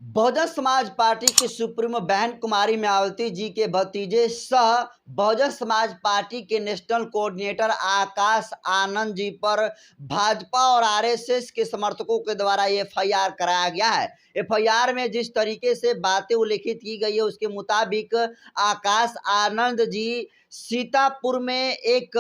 Bahujan Samaj party की supremo बहन कुमारी मायावती जी के भतीजे सह बहुजन समाज पार्टी के नेशनल कोऑर्डिनेटर आकाश आनंद जी पर भाजपा और आरएसएस के समर्थकों के द्वारा एफआईआर कराया गया है। एफआईआर में जिस तरीके से बातें उल्लेखित की गई है उसके मुताबिक आकाश आनंद जी सीतापुर में एक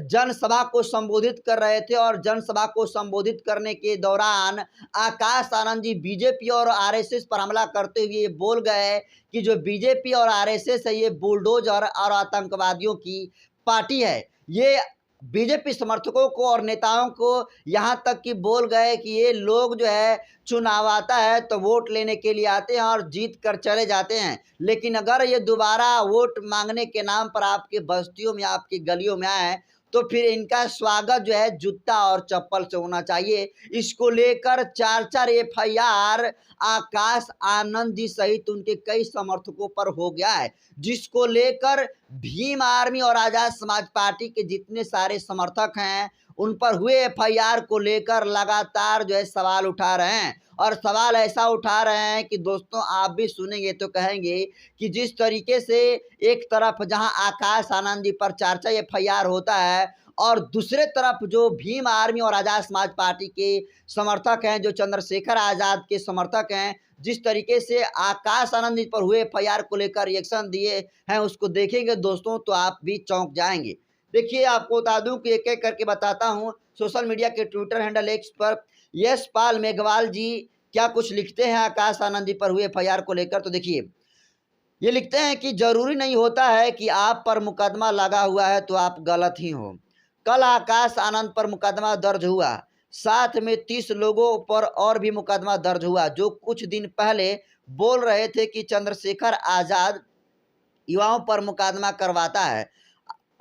जनसभा को संबोधित कर रहे थे और जनसभा को संबोधित करने के दौरान आकाश आनंद जी बीजेपी और आरएसएस पर हमला करते हुए बोल गए कि जो बीजेपी और आरएसएस है ये बुलडोजर और आतंकवादियों की पार्टी है। ये बीजेपी समर्थकों को और नेताओं को यहाँ तक कि बोल गए कि ये लोग जो है चुनाव आता है तो वोट लेने के लिए आते हैं और जीत कर चले जाते हैं, लेकिन अगर ये दोबारा वोट मांगने के नाम पर आपके बस्तियों में आपकी गलियों में आए तो फिर इनका स्वागत जो है जूता और चप्पल से होना चाहिए। इसको लेकर 4 एफआईआर आकाश आनंद जी सहित उनके कई समर्थकों पर हो गया है, जिसको लेकर भीम आर्मी और आजाद समाज पार्टी के जितने सारे समर्थक हैं उन पर हुए एफआईआर को लेकर लगातार जो है सवाल उठा रहे हैं। और सवाल ऐसा उठा रहे हैं कि दोस्तों आप भी सुनेंगे तो कहेंगे कि जिस तरीके से एक तरफ जहां आकाश आनंद जी पर 4 एफआईआर होता है और दूसरे तरफ जो भीम आर्मी और आजाद समाज पार्टी के समर्थक हैं, जो चंद्रशेखर आजाद के समर्थक हैं, जिस तरीके से आकाश आनंद जी पर हुए एफआईआर को लेकर रिएक्शन दिए हैं उसको देखेंगे दोस्तों तो आप भी चौंक जाएंगे। देखिए आपको बता दूं कि एक एक करके बताता हूं। सोशल मीडिया के ट्विटर हैंडल एक्स पर यशपाल मेघवाल जी क्या कुछ लिखते हैं आकाश आनंद जी पर हुए एफआईआर को लेकर। तो देखिए ये लिखते हैं कि जरूरी नहीं होता है कि आप पर मुकदमा लगा हुआ है तो आप गलत ही हो। कल आकाश आनंद पर मुकदमा दर्ज हुआ, साथ में 30 लोगों पर और भी मुकदमा दर्ज हुआ जो कुछ दिन पहले बोल रहे थे कि चंद्रशेखर आजाद युवाओं पर मुकदमा करवाता है।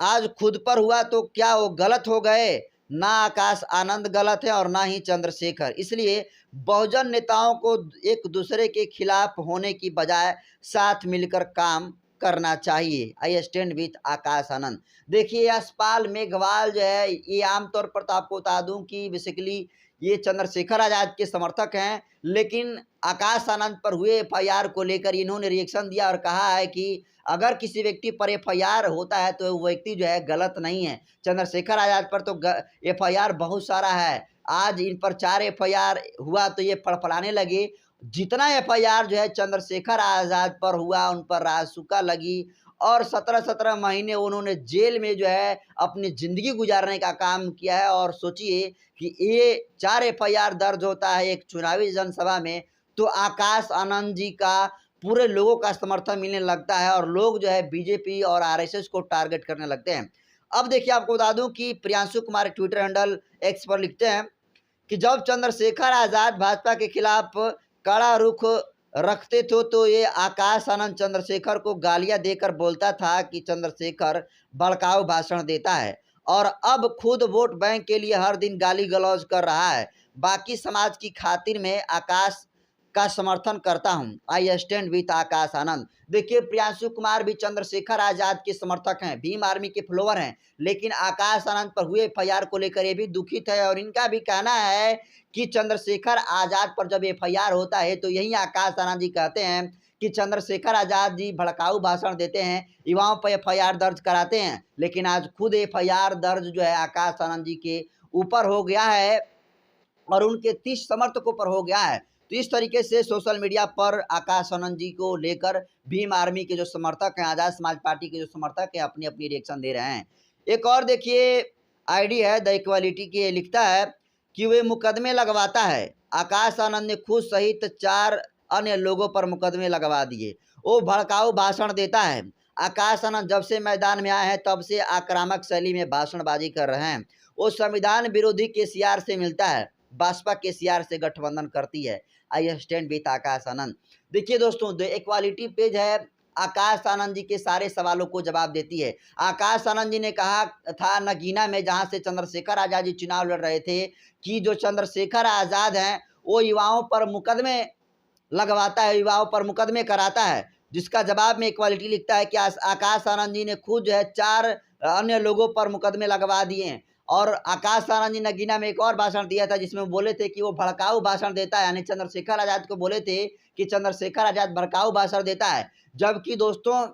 आज खुद पर हुआ तो क्या वो गलत हो गए? ना आकाश आनंद गलत है और ना ही चंद्रशेखर। इसलिए बहुजन नेताओं को एक दूसरे के खिलाफ होने की बजाय साथ मिलकर काम करना चाहिए। I stand with Akash Anand. देखिए यशपाल मेघवाल जो है ये आमतौर पर तो आपको बता दूं कि बेसिकली ये चंद्रशेखर आजाद के समर्थक हैं, लेकिन आकाश आनंद पर हुए एफआईआर को लेकर इन्होंने रिएक्शन दिया और कहा है कि अगर किसी व्यक्ति पर एफआईआर होता है तो वो व्यक्ति जो है गलत नहीं है। चंद्रशेखर आजाद पर तो एफआईआर बहुत सारा है। आज इन पर 4 एफआईआर हुआ तो ये फड़फड़ाने लगे। जितना एफआईआर जो है चंद्रशेखर आजाद पर हुआ उन पर रासुका लगी और 17 महीने उन्होंने जेल में जो है अपनी ज़िंदगी गुजारने का काम किया है। और सोचिए कि ये 4 एफआईआर दर्ज होता है एक चुनावी जनसभा में तो आकाश आनंद जी का पूरे लोगों का समर्थन मिलने लगता है और लोग जो है बीजेपी और आरएसएस को टारगेट करने लगते हैं। अब देखिए आपको बता दूं कि Priyanshu Kumar Twitter handle x पर लिखते हैं कि जब चंद्रशेखर आजाद भाजपा के खिलाफ कड़ा रुख रखते थे तो ये आकाश आनंद चंद्रशेखर को गालियां देकर बोलता था कि चंद्रशेखर भड़काऊ भाषण देता है और अब खुद वोट बैंक के लिए हर दिन गाली गलौज कर रहा है। बाकी समाज की खातिर में आकाश का समर्थन करता हूं। I stand with Akash Anand. देखिए प्रियांशु कुमार भी चंद्रशेखर आजाद के समर्थक हैं, भीम आर्मी के फॉलोअर हैं, लेकिन आकाश आनंद पर हुए एफआईआर को लेकर ये भी दुखित है और इनका भी कहना है कि चंद्रशेखर आजाद पर जब एफआईआर होता है तो यही आकाश आनंद जी कहते हैं कि चंद्रशेखर आजाद जी भड़काऊ भाषण देते हैं, युवाओं पर एफआईआर दर्ज कराते हैं, लेकिन आज खुद एफआईआर दर्ज जो है आकाश आनंद जी के ऊपर हो गया है और उनके 30 समर्थकों पर हो गया है। तो इस तरीके से सोशल मीडिया पर आकाश आनंद जी को लेकर भीम आर्मी के जो समर्थक हैं, आजाद समाज पार्टी के जो समर्थक हैं, अपनी अपनी रिएक्शन दे रहे हैं। एक और देखिए आईडी है द इक्वालिटी की, लिखता है कि वे मुकदमे लगवाता है। आकाश आनंद ने खुद सहित 4 अन्य लोगों पर मुकदमे लगवा दिए। वो भड़काऊ भाषण देता है। आकाश आनंद जब से मैदान में आए हैं तब से आक्रामक शैली में भाषणबाजी कर रहे हैं। वो संविधान विरोधी केसीआर से मिलता है, बसपा केसीआर से गठबंधन करती है। I stand with Akash Anand. देखिए दोस्तों द इक्वालिटी पेज है आकाश आनंद जी के सारे सवालों को जवाब देती है। आकाश आनंद जी ने कहा था नगीना में जहां से चंद्रशेखर आजाद जी चुनाव लड़ रहे थे कि जो चंद्रशेखर आजाद हैं वो युवाओं पर मुकदमे लगवाता है, युवाओं पर मुकदमे कराता है, जिसका जवाब में इक्वालिटी लिखता है कि आकाश आनंद जी ने खुद जो है 4 अन्य लोगों पर मुकदमे लगवा दिए हैं और आकाश आनंद जी नगीना में एक और भाषण दिया था जिसमें वो बोले थे कि वो भड़काऊ भाषण देता है, यानी चंद्रशेखर आजाद को बोले थे कि चंद्रशेखर आजाद भड़काऊ भाषण देता है। जबकि दोस्तों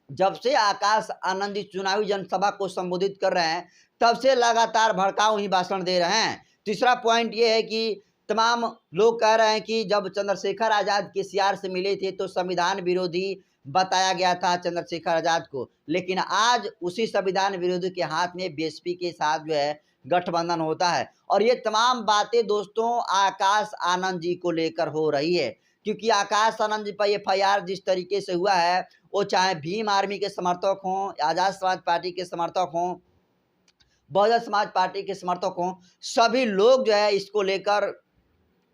जब से आकाश आनंद जी चुनावी जनसभा को संबोधित कर रहे हैं तब से लगातार भड़काऊ ही भाषण दे रहे हैं। तीसरा पॉइंट ये है कि तमाम लोग कह रहे हैं कि जब चंद्रशेखर आजाद केसीआर से मिले थे तो संविधान विरोधी बताया गया था चंद्रशेखर आजाद को, लेकिन आज उसी संविधान विरोधी के हाथ में बीएसपी के साथ जो है गठबंधन होता है। और ये तमाम बातें दोस्तों आकाश आनंद जी को लेकर हो रही है, क्योंकि आकाश आनंद जी पर एफआईआर जिस तरीके से हुआ है, वो चाहे भीम आर्मी के समर्थक हों, आज़ाद समाज पार्टी के समर्थक हों, बहुजन समाज पार्टी के समर्थक हों, सभी लोग जो है इसको लेकर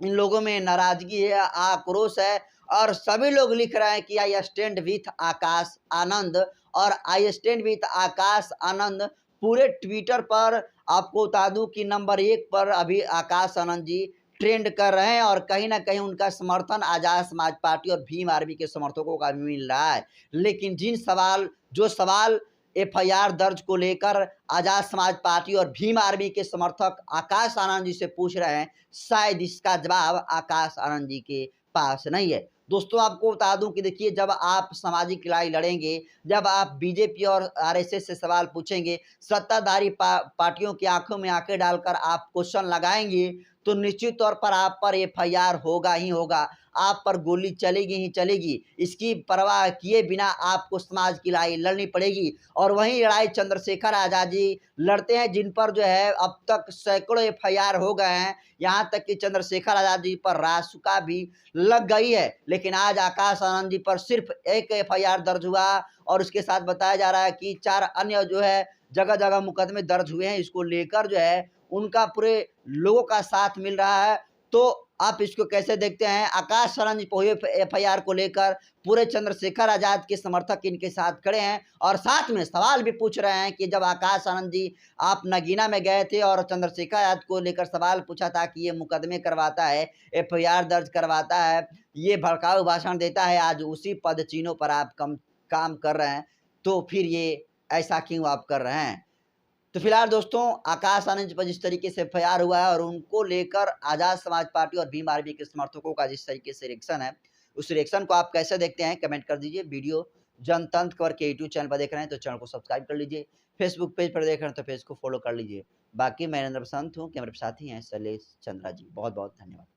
इन लोगों में नाराजगी है, आक्रोश है और सभी लोग लिख रहे हैं कि I stand with Akash Anand. और I stand with Akash Anand पूरे ट्विटर पर आपको बता दूं कि नंबर 1 पर अभी आकाश आनंद जी ट्रेंड कर रहे हैं और कहीं ना कहीं उनका समर्थन आज़ाद समाज पार्टी और भीम आर्मी के समर्थकों का भी मिल रहा है। लेकिन जो सवाल एफआईआर दर्ज को लेकर आज़ाद समाज पार्टी और भीम आर्मी के समर्थक आकाश आनंद जी से पूछ रहे हैं, शायद इसका जवाब आकाश आनंद जी के पास नहीं है। दोस्तों आपको बता दूं कि देखिए, जब आप सामाजिक लड़ाई लड़ेंगे, जब आप बीजेपी और आरएसएस से सवाल पूछेंगे, सत्ताधारी पार्टियों की आंखों में आंखें डालकर आप क्वेश्चन लगाएंगे, तो निश्चित तौर पर आप पर एफआईआर होगा ही होगा, आप पर गोली चलेगी ही चलेगी। इसकी परवाह किए बिना आपको समाज की लड़ाई लड़नी पड़ेगी। और वही लड़ाई चंद्रशेखर आजाद जी लड़ते हैं, जिन पर जो है अब तक सैकड़ों एफआईआर हो गए हैं, यहाँ तक कि चंद्रशेखर आजाद जी पर रासुका भी लग गई है। लेकिन आज आकाश आनंद जी पर सिर्फ एक एफआईआर दर्ज हुआ और उसके साथ बताया जा रहा है कि 4 अन्य जो है जगह जगह मुकदमे दर्ज हुए हैं। इसको लेकर जो है उनका पूरे लोगों का साथ मिल रहा है। तो आप इसको कैसे देखते हैं? आकाश आनंद जी हुए एफआईआर को लेकर पूरे चंद्रशेखर आजाद के समर्थक इनके साथ खड़े हैं और साथ में सवाल भी पूछ रहे हैं कि जब आकाश आनंद जी आप नगीना में गए थे और चंद्रशेखर आजाद को लेकर सवाल पूछा था कि ये मुकदमे करवाता है, एफआईआर दर्ज करवाता है, ये भड़काऊ भाषण देता है, आज उसी पदचिन्हों पर आप काम कर रहे हैं, तो फिर ये ऐसा क्यों आप कर रहे हैं? तो फिलहाल दोस्तों आकाश आनंद पर जिस तरीके से एफआईआर हुआ है और उनको लेकर आज़ाद समाज पार्टी और भीम आर्मी के समर्थकों का जिस तरीके से रिएक्शन है, उस रिएक्शन को आप कैसे देखते हैं कमेंट कर दीजिए। वीडियो जनतंत्र खबर के यूट्यूब चैनल पर देख रहे हैं तो चैनल को सब्सक्राइब कर लीजिए, फेसबुक पेज पर देख रहे हैं तो पेज को फॉलो कर लीजिए। बाकी मैं नरेंद्र बसंत हूँ, कैमरे साथी हैं शैलेश चंद्रा जी। बहुत बहुत धन्यवाद।